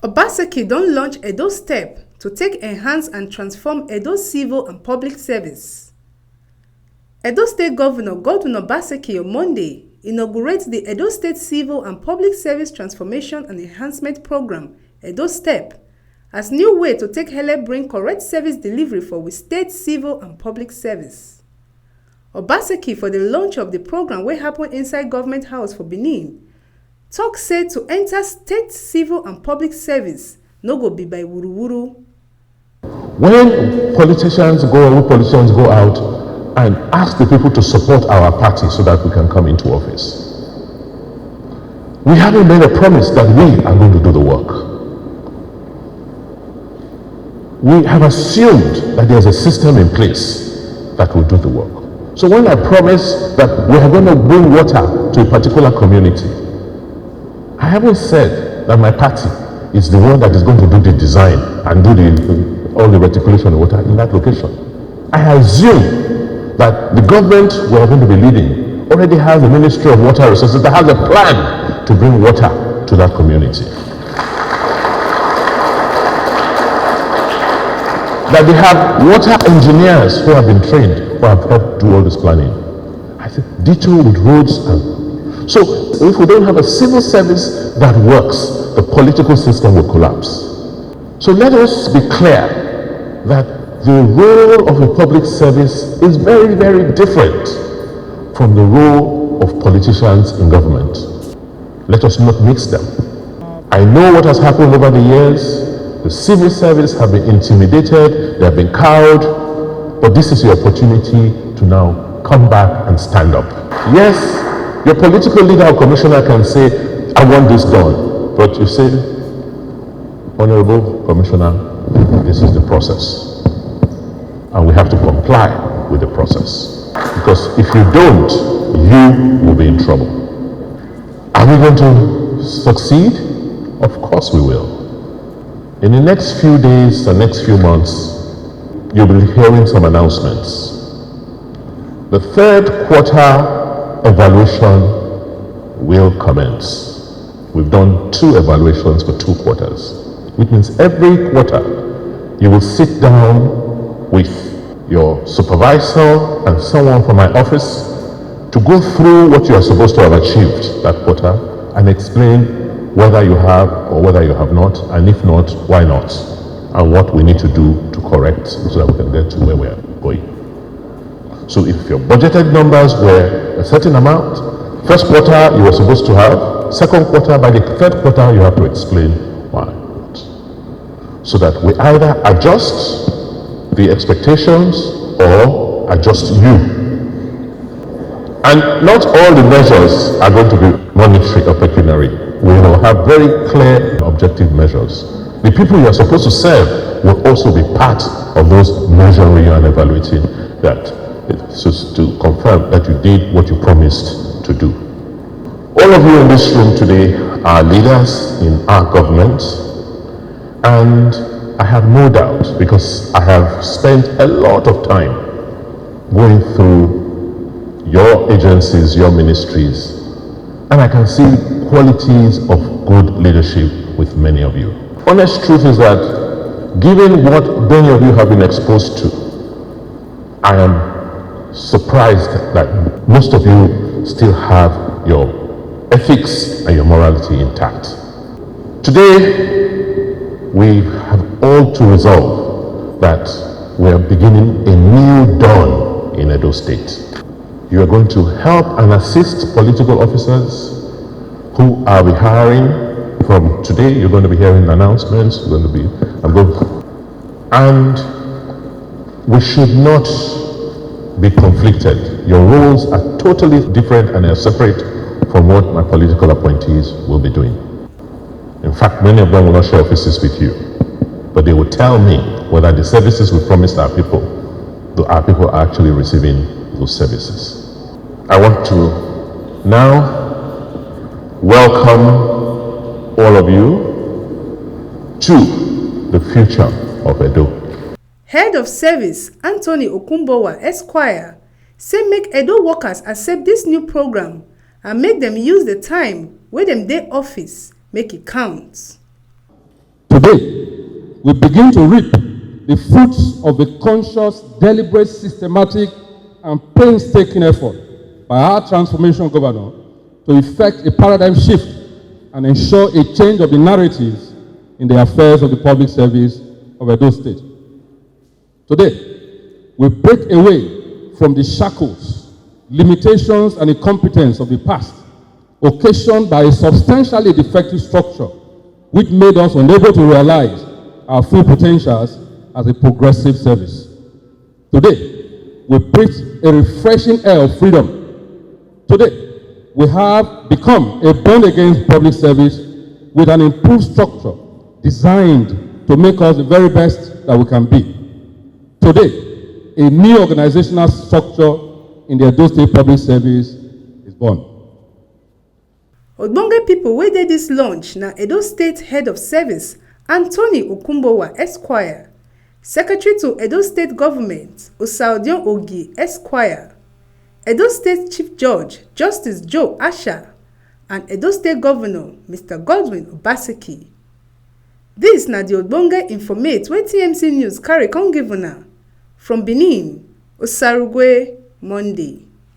Obaseki don launch Edo S.T.E.P to take enhance and transform Edo civil and public service. Edo State Governor Godwin Obaseki on Monday inaugurates the Edo State Civil and Public Service Transformation and Enhancement Program, Edo S.T.E.P, as new way to take help bring correct service delivery for we state civil and public service. Obaseki for the launch of the program wey happen inside Government House for Benin talk say to enter state civil and public service no go be by wuru-wuru. When politicians go out and ask the people to support our party so that we can come into office, we haven't made a promise that we are going to do the work. We have assumed that there's a system in place that will do the work. So when I promise that we are going to bring water to a particular community, I haven't said that my party is the one that is going to do the design and do all the reticulation of water in that location. I assume that the government we are going to be leading already has a Ministry of Water Resources that has a plan to bring water to that community. That they have water engineers who have been trained, who have helped do all this planning. I said, ditto with roads. So if we don't have a civil service that works, the political system will collapse. So let us be clear that the role of a public service is very, very different from the role of politicians in government. Let us not mix them. I know what has happened over the years. The civil service have been intimidated, they have been cowed, but this is your opportunity to now come back and stand up. Yes, your political leader or commissioner can say, I want this done, but you say, Honorable Commissioner, this is the process, and we have to comply with the process, because if you don't, you will be in trouble. Are we going to succeed? Of course we will. In the next few days and next few months, you'll be hearing some announcements. The third quarter evaluation will commence. We've done 2 evaluations for 2 quarters, which means every quarter you will sit down with your supervisor and someone from my office to go through what you are supposed to have achieved that quarter and explain whether you have or whether you have not, and if not, why not, and what we need to do to correct so that we can get to where we are going. So if your budgeted numbers were a certain amount, first quarter you were supposed to have, second quarter, by the third quarter you have to explain why not. So that we either adjust the expectations or adjust you. And not all the measures are going to be monetary or pecuniary. We will have very clear objective measures. The people you are supposed to serve will also be part of those measuring and evaluating that, so to confirm that you did what you promised to do. All of you in this room today are leaders in our government, and I have no doubt, because I have spent a lot of time going through your agencies, your ministries, and I can see qualities of good leadership with many of you. Honest truth is that, given what many of you have been exposed to, I am surprised that most of you still have your ethics and your morality intact. Today, we have all to resolve that we are beginning a new dawn in Edo State. You are going to help and assist political officers who are we hiring. From today, you're going to be hearing announcements. And we should not be conflicted. Your roles are totally different and are separate from what my political appointees will be doing. In fact, many of them will not share offices with you, but they will tell me whether the services we promised our people are actually receiving those services. I want to now welcome all of you to the future of Edo. Head of Service Anthony Okumbowa Esquire say make Edo workers accept this new program and make them use the time wey dem dey office make it count. Today, we begin to reap the fruits of a conscious, deliberate, systematic, and painstaking effort by our transformation governor to effect a paradigm shift and ensure a change of the narratives in the affairs of the public service of Edo State. Today, we break away from the shackles, limitations, and incompetence of the past, occasioned by a substantially defective structure which made us unable to realize our full potentials as a progressive service. Today, we breathe a refreshing air of freedom. Today, we have become a born-again public service with an improved structure designed to make us the very best that we can be. Today, a new organizational structure in the Edo State Public Service is born. Ogbonge pipo wey dey dis launch na Edo State Head of Service Anthony Okumbowa Esquire, Secretary to Edo State Government Osaudion Ogi Esquire, Edo State Chief Judge Justice Joe Asha, and Edo State Governor Mr. Godwin Obaseki. Dis na di ogbonge informate wey TMC News carry come give una from Benin, Osarugwe, Monday.